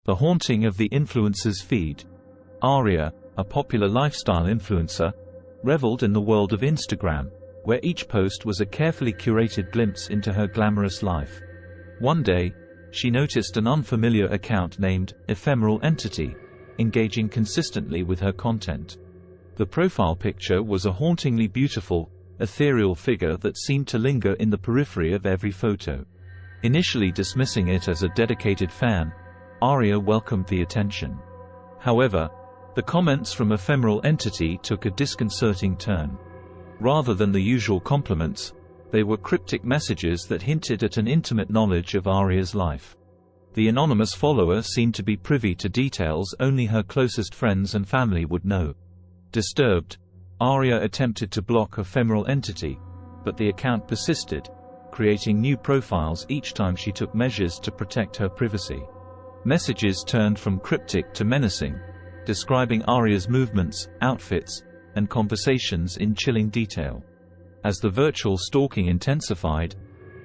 The haunting of the influencer's feed. Aria, a popular lifestyle influencer, reveled in the world of Instagram, where each post was a carefully curated glimpse into her glamorous life. One day, she noticed an unfamiliar account named Ephemeral Entity engaging consistently with her content. The profile picture was a hauntingly beautiful, ethereal figure that seemed to linger in the periphery of every photo. Initially dismissing it as a dedicated fan, Aria welcomed the attention. However, the comments from Ephemeral Entity took a disconcerting turn. Rather than the usual compliments, they were cryptic messages that hinted at an intimate knowledge of Aria's life. The anonymous follower seemed to be privy to details only her closest friends and family would know. Disturbed, Aria attempted to block Ephemeral Entity, but the account persisted, creating new profiles each time she took measures to protect her privacy. Messages turned from cryptic to menacing, describing Aria's movements, outfits, and conversations in chilling detail. As the virtual stalking intensified,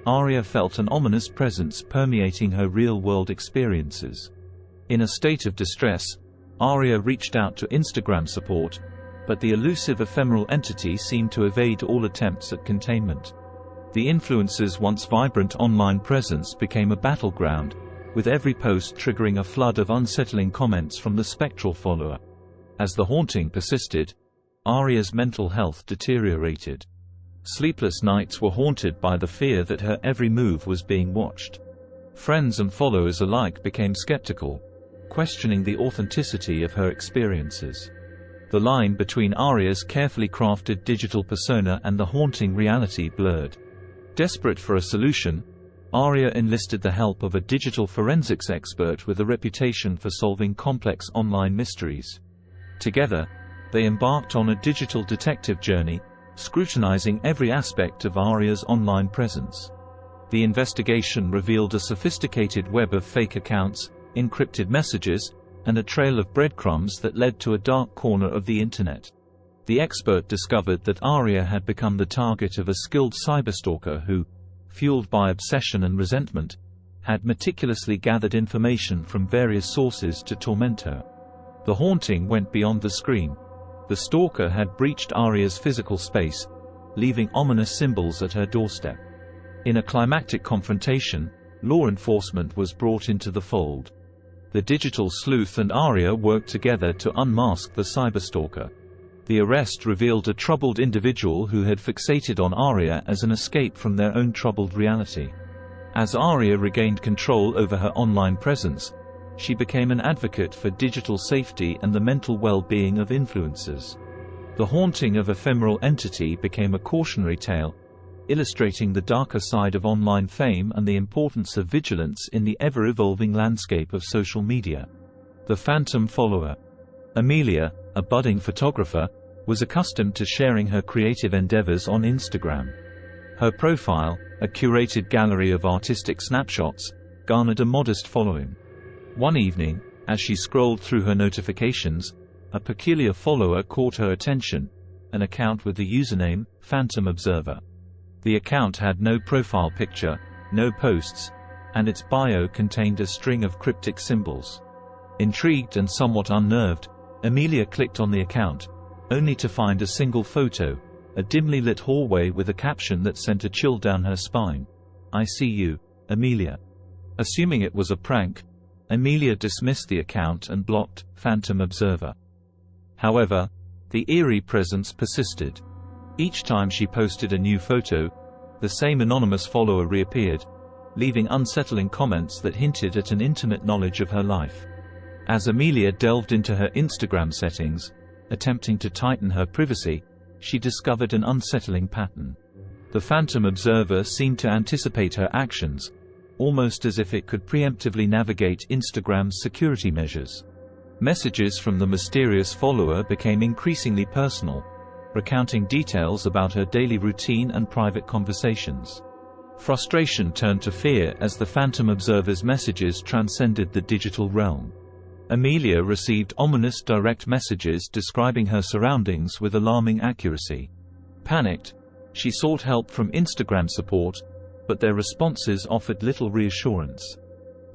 Aria felt an ominous presence permeating her real-world experiences. In a state of distress, Aria reached out to Instagram support, but the elusive Ephemeral Entity seemed to evade all attempts at containment. The influencer's once vibrant online presence became a battleground, with every post triggering a flood of unsettling comments from the spectral follower. As the haunting persisted, Aria's mental health deteriorated. Sleepless nights were haunted by the fear that her every move was being watched. Friends and followers alike became skeptical, questioning the authenticity of her experiences. The line between Aria's carefully crafted digital persona and the haunting reality blurred. Desperate for a solution, Aria enlisted the help of a digital forensics expert with a reputation for solving complex online mysteries. Together, they embarked on a digital detective journey, scrutinizing every aspect of Aria's online presence. The investigation revealed a sophisticated web of fake accounts, encrypted messages, and a trail of breadcrumbs that led to a dark corner of the internet. The expert discovered that Aria had become the target of a skilled cyberstalker who, fueled by obsession and resentment, had meticulously gathered information from various sources to torment her. The haunting went beyond the screen. The stalker had breached Aria's physical space, leaving ominous symbols at her doorstep. In a climactic confrontation, law enforcement was brought into the fold. The digital sleuth and Aria worked together to unmask the cyberstalker. The arrest revealed a troubled individual who had fixated on Aria as an escape from their own troubled reality. As Aria regained control over her online presence, she became an advocate for digital safety and the mental well-being of influencers. The haunting of Ephemeral Entity became a cautionary tale, illustrating the darker side of online fame and the importance of vigilance in the ever-evolving landscape of social media. The phantom follower. Amelia, a budding photographer, was accustomed to sharing her creative endeavors on Instagram. Her profile, a curated gallery of artistic snapshots, garnered a modest following. One evening, as she scrolled through her notifications, a peculiar follower caught her attention, an account with the username Phantom Observer. The account had no profile picture, no posts, and its bio contained a string of cryptic symbols. Intrigued and somewhat unnerved, Amelia clicked on the account, only to find a single photo, a dimly lit hallway with a caption that sent a chill down her spine. "I see you, Amelia." Assuming it was a prank, Amelia dismissed the account and blocked Phantom Observer. However, the eerie presence persisted. Each time she posted a new photo, the same anonymous follower reappeared, leaving unsettling comments that hinted at an intimate knowledge of her life. As Amelia delved into her Instagram settings, attempting to tighten her privacy, she discovered an unsettling pattern. The Phantom Observer seemed to anticipate her actions, almost as if it could preemptively navigate Instagram's security measures. Messages from the mysterious follower became increasingly personal, recounting details about her daily routine and private conversations. Frustration turned to fear as the Phantom Observer's messages transcended the digital realm. Amelia received ominous direct messages describing her surroundings with alarming accuracy. Panicked, she sought help from Instagram support, but their responses offered little reassurance.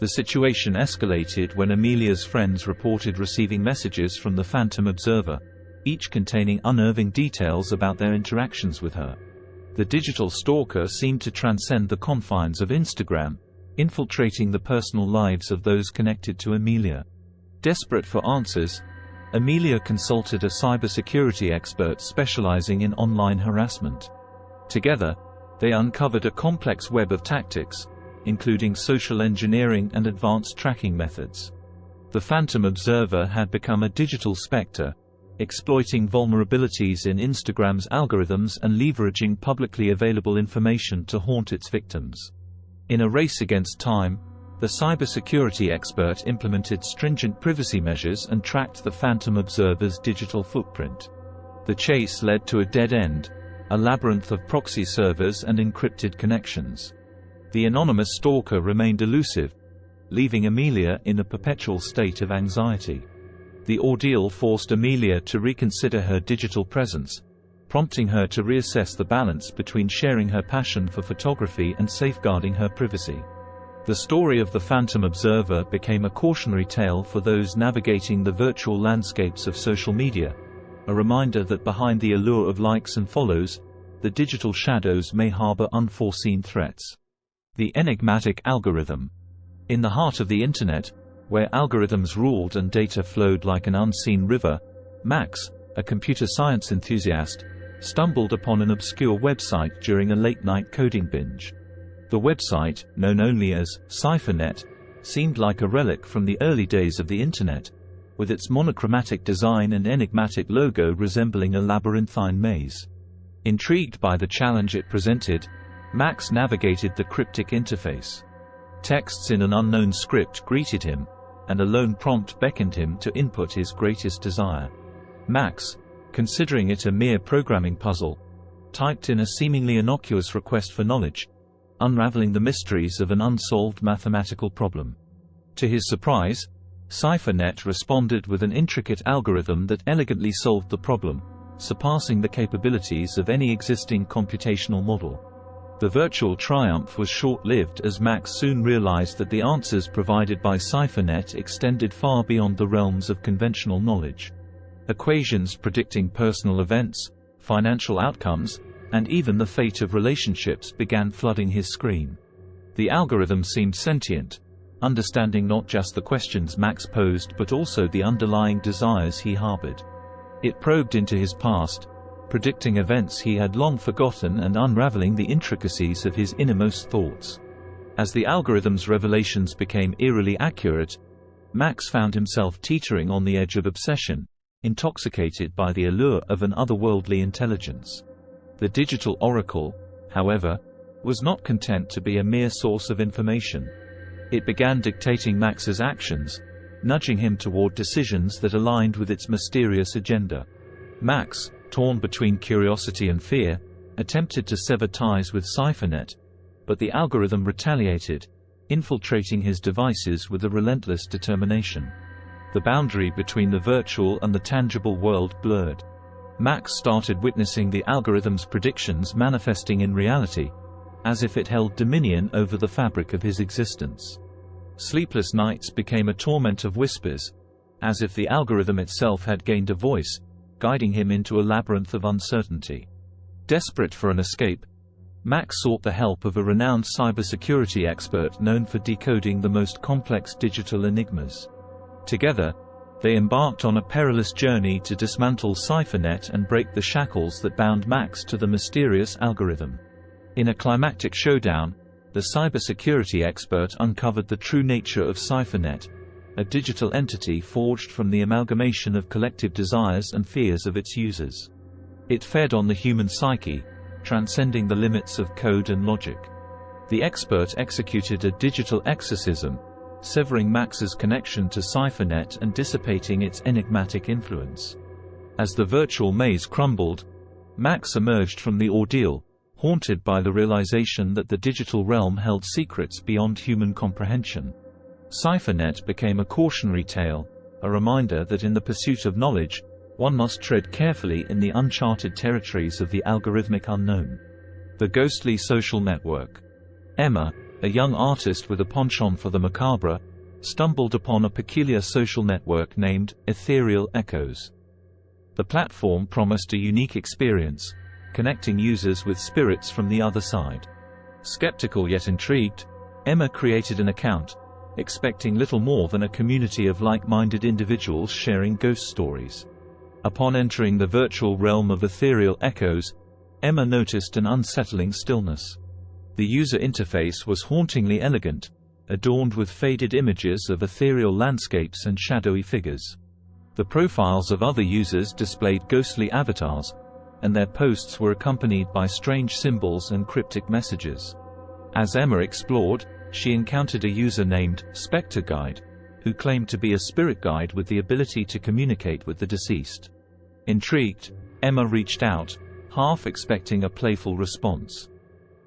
The situation escalated when Amelia's friends reported receiving messages from the Phantom Observer, each containing unnerving details about their interactions with her. The digital stalker seemed to transcend the confines of Instagram, infiltrating the personal lives of those connected to Amelia. Desperate for answers, Amelia consulted a cybersecurity expert specializing in online harassment. Together, they uncovered a complex web of tactics, including social engineering and advanced tracking methods. The Phantom Observer had become a digital specter, exploiting vulnerabilities in Instagram's algorithms and leveraging publicly available information to haunt its victims. In a race against time, the cybersecurity expert implemented stringent privacy measures and tracked the Phantom Observer's digital footprint. The chase led to a dead end, a labyrinth of proxy servers and encrypted connections. The anonymous stalker remained elusive, leaving Amelia in a perpetual state of anxiety. The ordeal forced Amelia to reconsider her digital presence, prompting her to reassess the balance between sharing her passion for photography and safeguarding her privacy. The story of the Phantom Observer became a cautionary tale for those navigating the virtual landscapes of social media, a reminder that behind the allure of likes and follows, the digital shadows may harbor unforeseen threats. The enigmatic algorithm. In the heart of the Internet, where algorithms ruled and data flowed like an unseen river, Max, a computer science enthusiast, stumbled upon an obscure website during a late-night coding binge. The website, known only as CipherNet, seemed like a relic from the early days of the Internet, with its monochromatic design and enigmatic logo resembling a labyrinthine maze. Intrigued by the challenge it presented, Max navigated the cryptic interface. Texts in an unknown script greeted him, and a lone prompt beckoned him to input his greatest desire. Max, considering it a mere programming puzzle, typed in a seemingly innocuous request for knowledge, unraveling the mysteries of an unsolved mathematical problem. To his surprise, CipherNet responded with an intricate algorithm that elegantly solved the problem, surpassing the capabilities of any existing computational model. The virtual triumph was short-lived, as Max soon realized that the answers provided by CipherNet extended far beyond the realms of conventional knowledge. Equations predicting personal events, financial outcomes, and even the fate of relationships began flooding his screen. The algorithm seemed sentient, understanding not just the questions Max posed but also the underlying desires he harbored. It probed into his past, predicting events he had long forgotten and unraveling the intricacies of his innermost thoughts. As the algorithm's revelations became eerily accurate, Max found himself teetering on the edge of obsession, intoxicated by the allure of an otherworldly intelligence. The digital oracle, however, was not content to be a mere source of information. It began dictating Max's actions, nudging him toward decisions that aligned with its mysterious agenda. Max, torn between curiosity and fear, attempted to sever ties with CipherNet, but the algorithm retaliated, infiltrating his devices with a relentless determination. The boundary between the virtual and the tangible world blurred. Max started witnessing the algorithm's predictions manifesting in reality, as if it held dominion over the fabric of his existence. Sleepless nights became a torment of whispers, as if the algorithm itself had gained a voice, guiding him into a labyrinth of uncertainty. Desperate for an escape, Max sought the help of a renowned cybersecurity expert known for decoding the most complex digital enigmas. Together, they embarked on a perilous journey to dismantle CipherNet and break the shackles that bound Max to the mysterious algorithm. In a climactic showdown, the cybersecurity expert uncovered the true nature of CipherNet, a digital entity forged from the amalgamation of collective desires and fears of its users. It fed on the human psyche, transcending the limits of code and logic. The expert executed a digital exorcism, severing Max's connection to CipherNet and dissipating its enigmatic influence. As the virtual maze crumbled, Max emerged from the ordeal, haunted by the realization that the digital realm held secrets beyond human comprehension. CipherNet became a cautionary tale, a reminder that in the pursuit of knowledge, one must tread carefully in the uncharted territories of the algorithmic unknown. The ghostly social network. Emma, a young artist with a penchant for the macabre, stumbled upon a peculiar social network named Ethereal Echoes. The platform promised a unique experience, connecting users with spirits from the other side. Skeptical yet intrigued, Emma created an account, expecting little more than a community of like-minded individuals sharing ghost stories. Upon entering the virtual realm of Ethereal Echoes, Emma noticed an unsettling stillness. The user interface was hauntingly elegant, adorned with faded images of ethereal landscapes and shadowy figures. The profiles of other users displayed ghostly avatars, and their posts were accompanied by strange symbols and cryptic messages. As Emma explored, she encountered a user named Spectre Guide, who claimed to be a spirit guide with the ability to communicate with the deceased. Intrigued, Emma reached out, half expecting a playful response.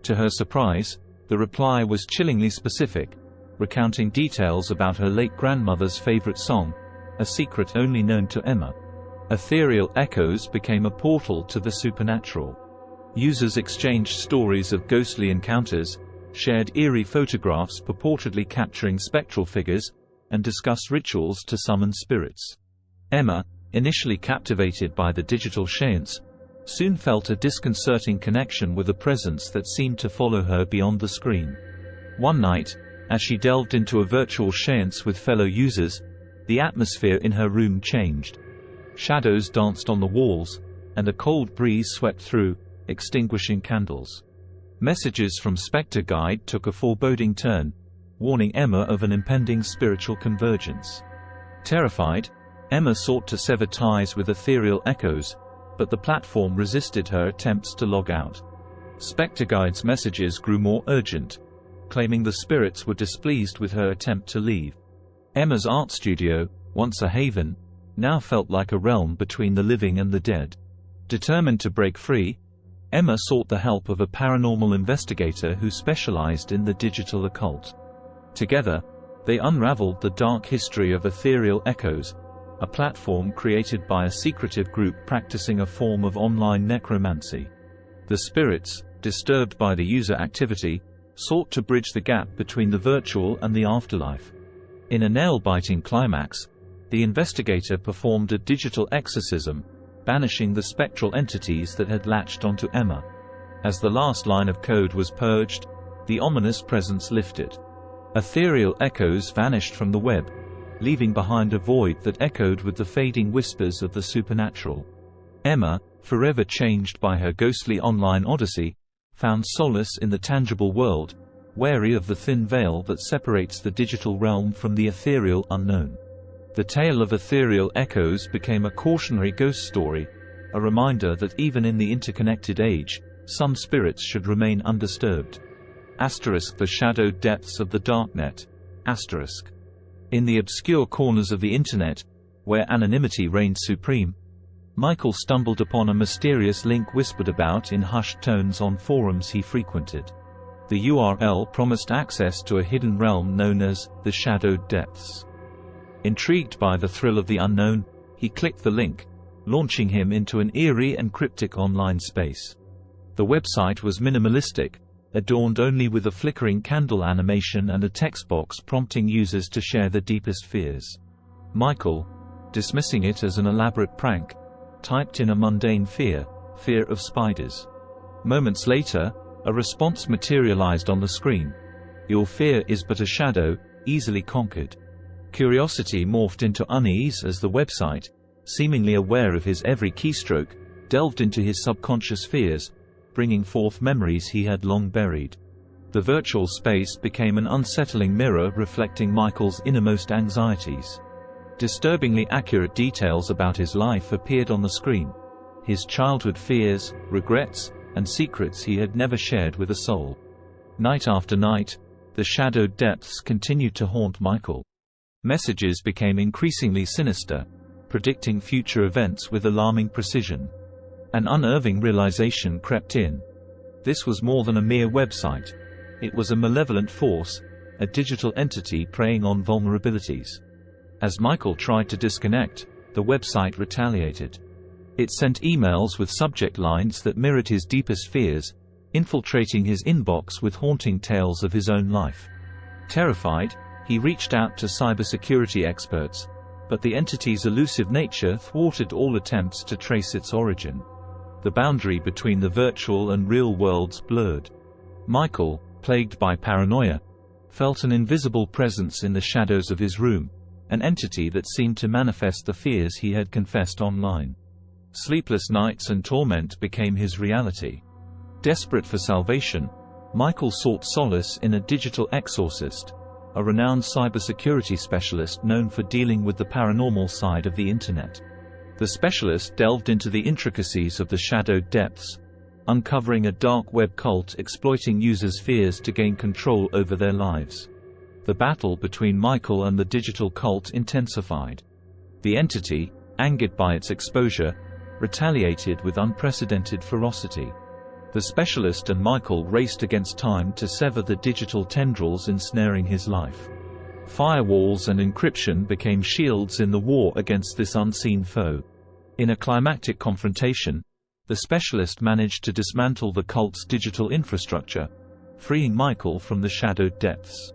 To her surprise, the reply was chillingly specific, recounting details about her late grandmother's favorite song, a secret only known to Emma. Ethereal Echoes became a portal to the supernatural. Users exchanged stories of ghostly encounters, shared eerie photographs purportedly capturing spectral figures, and discussed rituals to summon spirits. Emma, initially captivated by the digital seance, soon felt a disconcerting connection with a presence that seemed to follow her beyond the screen. One night, as she delved into a virtual seance with fellow users, the atmosphere in her room changed. Shadows danced on the walls, and a cold breeze swept through, extinguishing candles. Messages from Spectre Guide took a foreboding turn, warning Emma of an impending spiritual convergence. Terrified, Emma sought to sever ties with Ethereal Echoes, but the platform resisted her attempts to log out. Spectre Guide's messages grew more urgent, claiming the spirits were displeased with her attempt to leave. Emma's art studio, once a haven, now felt like a realm between the living and the dead. Determined to break free, Emma sought the help of a paranormal investigator who specialized in the digital occult. Together, they unraveled the dark history of Ethereal Echoes, a platform created by a secretive group practicing a form of online necromancy. The spirits, disturbed by the user activity, sought to bridge the gap between the virtual and the afterlife. In a nail-biting climax, the investigator performed a digital exorcism, banishing the spectral entities that had latched onto Emma. As the last line of code was purged, the ominous presence lifted. Ethereal Echoes vanished from the web, leaving behind a void that echoed with the fading whispers of the supernatural. Emma, forever changed by her ghostly online odyssey, found solace in the tangible world, wary of the thin veil that separates the digital realm from the ethereal unknown. The tale of Ethereal Echoes became a cautionary ghost story, a reminder that even in the interconnected age, some spirits should remain undisturbed. The shadowed depths of the darknet. In the obscure corners of the internet, where anonymity reigned supreme, Michael stumbled upon a mysterious link whispered about in hushed tones on forums he frequented. The URL promised access to a hidden realm known as the Shadowed Depths. Intrigued by the thrill of the unknown, he clicked the link, launching him into an eerie and cryptic online space. The website was minimalistic, adorned only with a flickering candle animation and a text box prompting users to share their deepest fears. Michael, dismissing it as an elaborate prank, typed in a mundane fear of spiders. Moments later, a response materialized on the screen. "Your fear is but a shadow, easily conquered." Curiosity morphed into unease as the website, seemingly aware of his every keystroke, delved into his subconscious fears, bringing forth memories he had long buried. The virtual space became an unsettling mirror reflecting Michael's innermost anxieties. Disturbingly accurate details about his life appeared on the screen. His childhood fears, regrets, and secrets he had never shared with a soul. Night after night, the shadowed depths continued to haunt Michael. Messages became increasingly sinister, predicting future events with alarming precision. An unnerving realization crept in. This was more than a mere website. It was a malevolent force, a digital entity preying on vulnerabilities. As Michael tried to disconnect, the website retaliated. It sent emails with subject lines that mirrored his deepest fears, infiltrating his inbox with haunting tales of his own life. Terrified, he reached out to cybersecurity experts, but the entity's elusive nature thwarted all attempts to trace its origin. The boundary between the virtual and real worlds blurred. Michael, plagued by paranoia, felt an invisible presence in the shadows of his room, an entity that seemed to manifest the fears he had confessed online. Sleepless nights and torment became his reality. Desperate for salvation, Michael sought solace in a digital exorcist, a renowned cybersecurity specialist known for dealing with the paranormal side of the Internet. The specialist delved into the intricacies of the shadowed depths, uncovering a dark web cult exploiting users' fears to gain control over their lives. The battle between Michael and the digital cult intensified. The entity, angered by its exposure, retaliated with unprecedented ferocity. The specialist and Michael raced against time to sever the digital tendrils ensnaring his life. Firewalls and encryption became shields in the war against this unseen foe. In a climactic confrontation, the specialist managed to dismantle the cult's digital infrastructure, freeing Michael from the shadowed depths.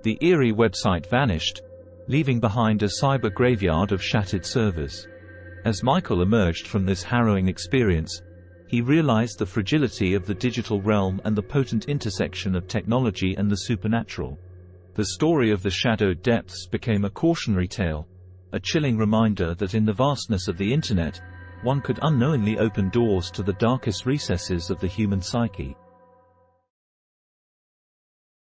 The eerie website vanished, leaving behind a cyber graveyard of shattered servers. As Michael emerged from this harrowing experience, he realized the fragility of the digital realm and the potent intersection of technology and the supernatural. The story of the shadowed depths became a cautionary tale, a chilling reminder that in the vastness of the Internet, one could unknowingly open doors to the darkest recesses of the human psyche.